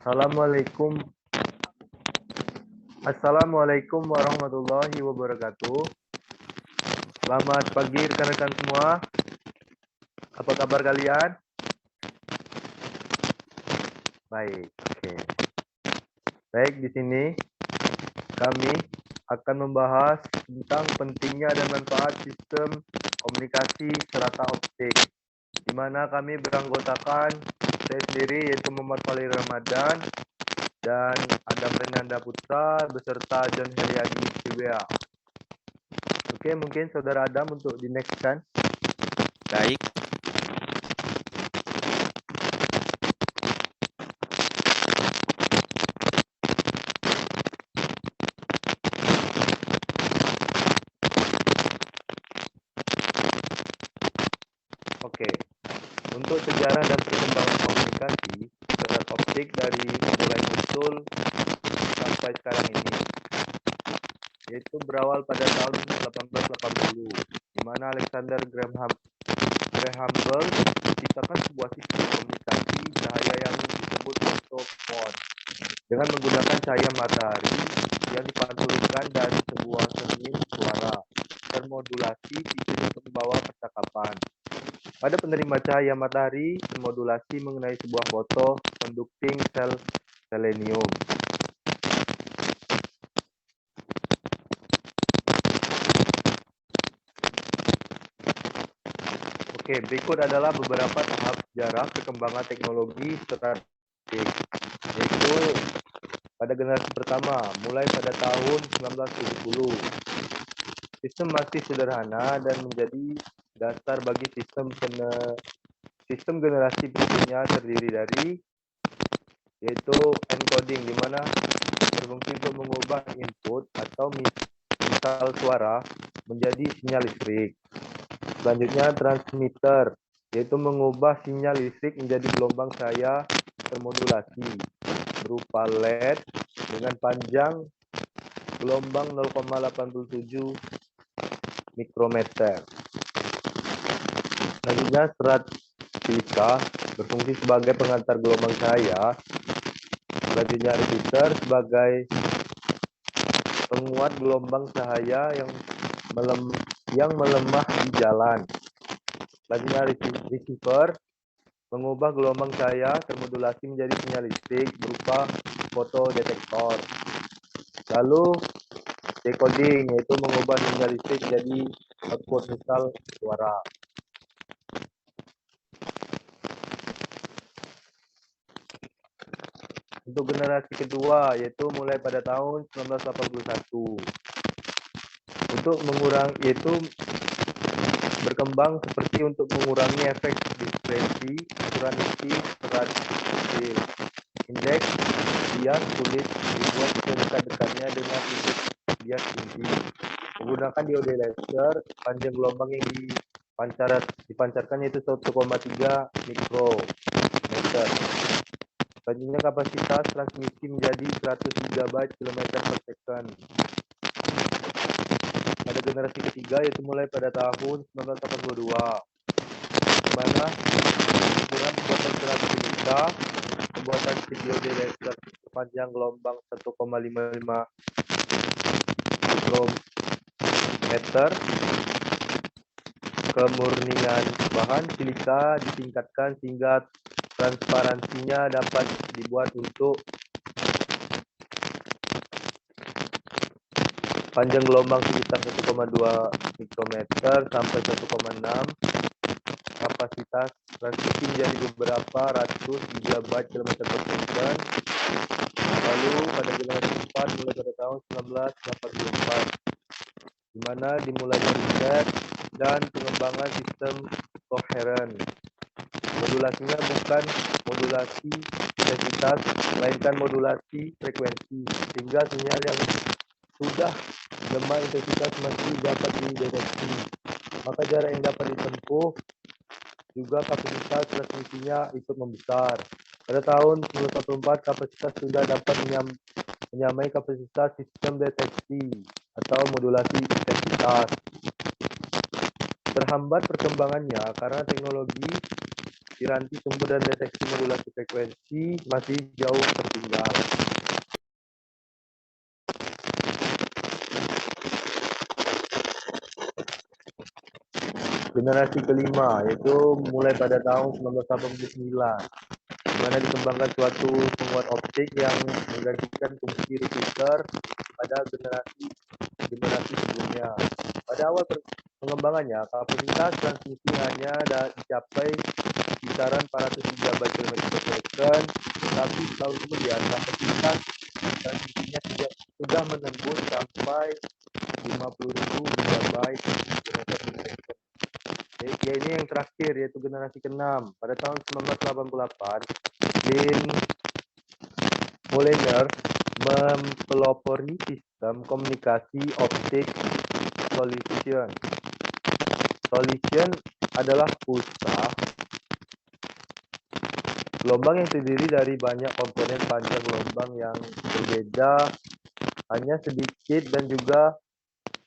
Assalamualaikum. Assalamualaikum warahmatullahi wabarakatuh. Selamat pagi rekan-rekan semua. Apa kabar kalian? Baik, oke. Baik, di sini kami akan membahas tentang pentingnya dan manfaat sistem komunikasi serata optik, di mana kami beranggotakan saya sendiri yaitu Muhammad Fali Ramadan dan Adam Renanda Putra beserta John Heriadi Siwea. Oke, mungkin Saudara Adam untuk di next kan? Baik, Oke, untuk sejarah dan perkembangan komunikasi serat optik dari mulai muncul sampai sekarang ini, yaitu berawal pada tahun 1880, di mana Alexander Graham Bell menciptakan sebuah sistem komunikasi cahaya yang disebut fotofon dengan menggunakan cahaya matahari yang dipantulkan dari sebuah cermin suara termodulasi fitur untuk membawa percakapan. Pada penerima cahaya matahari termodulasi mengenai sebuah foto conducting sel selenium. Oke, berikut adalah beberapa tahap sejarah perkembangan teknologi strategik, yaitu pada generasi pertama, mulai pada tahun 1970. Sistem masih sederhana dan menjadi dasar bagi sistem generasi berikutnya terdiri dari yaitu encoding, di mana berfungsi untuk mengubah input atau misal suara menjadi sinyal listrik. Selanjutnya transmitter, yaitu mengubah sinyal listrik menjadi gelombang cahaya termodulasi berupa LED dengan panjang gelombang 0,87 mikrometer. Selanjutnya serat silika berfungsi sebagai pengantar gelombang cahaya. Selanjutnya repeater sebagai penguat gelombang cahaya yang melemah di jalan. Selanjutnya receiver mengubah gelombang cahaya termodulasi menjadi sinyal listrik berupa fotodetektor. Lalu decoding, yaitu mengubah sinyal listrik menjadi output misal suara. Untuk generasi kedua, yaitu mulai pada tahun 1981. Untuk yaitu berkembang seperti untuk mengurangi efek diskresi, ukuran isi serat kecil. Indeks bias kulit dibuat sedekat-dekatnya dengan indeks bias inti. Menggunakan diode laser, panjang gelombang yang dipancarkan yaitu 1,3 mikrometer. Selanjutnya kapasitas transmisi menjadi 100 GB km per second. Pada generasi ketiga yaitu mulai pada tahun 1982, di mana dengan pembuatan serat silika, pembuatan diode laser sepanjang gelombang 1,55 mikrometer, kemurnian bahan silika ditingkatkan sehingga transparansinya dapat dibuat untuk panjang gelombang sekitar 1,2 mikrometer sampai 1,6. Kapasitas transmisi menjadi beberapa ratus gigabyte kilometer per second. Lalu pada generasi 4 mulai pada tahun 1984, di mana dimulainya riset dan pengembangan sistem koheren. Modulasinya bukan modulasi intensitas, melainkan modulasi frekuensi, sehingga sinyal yang sudah lemah intensitas masih dapat dideteksi. Maka jarak yang dapat ditempuh juga kapasitas transmisinya ikut membesar. Pada tahun 1944, kapasitas sudah dapat menyamai kapasitas sistem deteksi atau modulasi intensitas. Terhambat perkembangannya karena teknologi piranti sumber dan deteksi modulasi frekuensi masih jauh tertinggal. Generasi kelima, yaitu mulai pada tahun 1989, di mana dikembangkan suatu penguat optik yang menggantikan fungsi repeater pada generasi sebelumnya. Pada awal pengembangannya, kapasitas transmisi hanya dicapai kisaran 400 GB km per second, tetapi tahun kemudian kapasitas transmisinya sudah menembus sampai 50.000 GB km per second. Ya, ini yang terakhir, yaitu generasi ke-6. Pada tahun 1988, Lynn Molenaer mempelopori sistem komunikasi optik Solution. Solution adalah pulsa gelombang yang terdiri dari banyak komponen panjang gelombang yang berbeda, hanya sedikit dan juga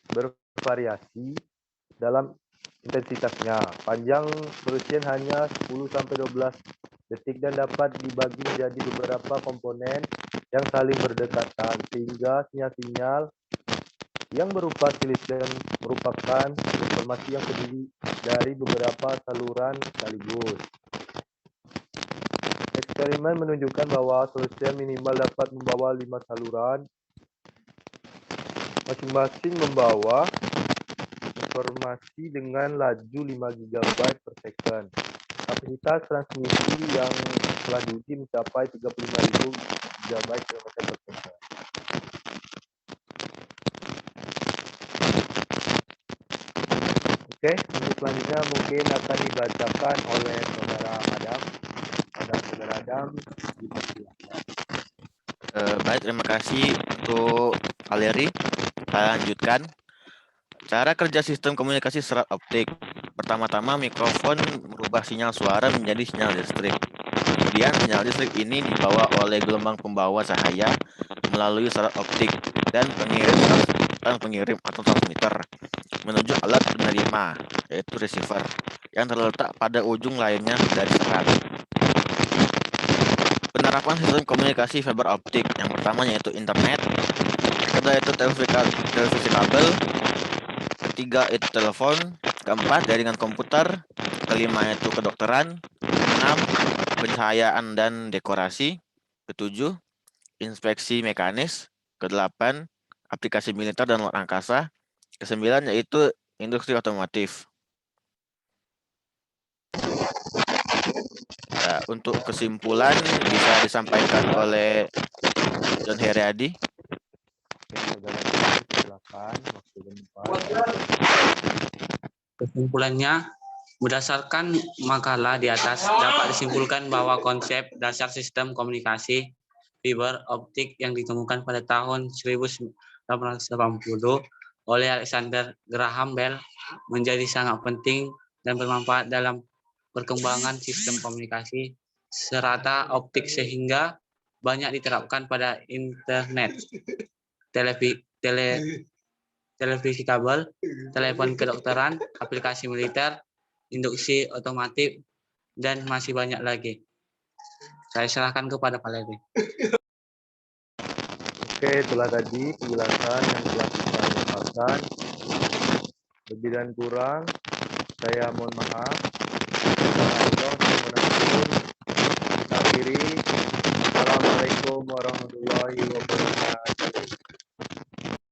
bervariasi dalam intensitasnya. Panjang solution hanya 10-12 detik dan dapat dibagi menjadi beberapa komponen yang saling berdekatan, sehingga sinyal-sinyal yang berupa solution merupakan informasi yang terdiri dari beberapa saluran sekaligus. Eksperimen menunjukkan bahwa solution minimal dapat membawa 5 saluran, masing-masing membawa informasi dengan laju 5 GB per second. Kapasitas transmisi yang telah diuji mencapai 35.000 GB per second. Oke, untuk selanjutnya mungkin akan dibacakan oleh saudara Adam. Saudara Adam, dipersilakan. Baik, terima kasih untuk Valeri. Saya lanjutkan. Cara kerja sistem komunikasi serat optik. Pertama-tama mikrofon merubah sinyal suara menjadi sinyal listrik. Kemudian sinyal listrik ini dibawa oleh gelombang pembawa cahaya melalui serat optik dan pengirim atau transmitter menuju alat penerima, yaitu receiver, yang terletak pada ujung lainnya dari serat. Penerapan sistem komunikasi fiber optik yang pertama yaitu internet, kedua yaitu televisi kabel, ketiga itu telepon, keempat jaringan komputer, kelima yaitu kedokteran, enam pencahayaan dan dekorasi, ketujuh inspeksi mekanis, kedelapan aplikasi militer dan luar angkasa, kesembilan yaitu industri otomotif. Ya, untuk kesimpulan bisa disampaikan oleh John Heriadi. Kesimpulannya, berdasarkan makalah di atas dapat disimpulkan bahwa konsep dasar sistem komunikasi fiber optik yang ditemukan pada tahun 1880 oleh Alexander Graham Bell menjadi sangat penting dan bermanfaat dalam perkembangan sistem komunikasi serata optik sehingga banyak diterapkan pada internet, televisi kabel, telepon kedokteran, aplikasi militer, industri otomotif, dan masih banyak lagi. Saya serahkan kepada Pak Levi. Oke, itulah tadi penjelasan yang telah kita ungkapkan. Lebih dan kurang, saya mohon maaf. Kita akhiri. Assalamualaikum warahmatullahi wabarakatuh.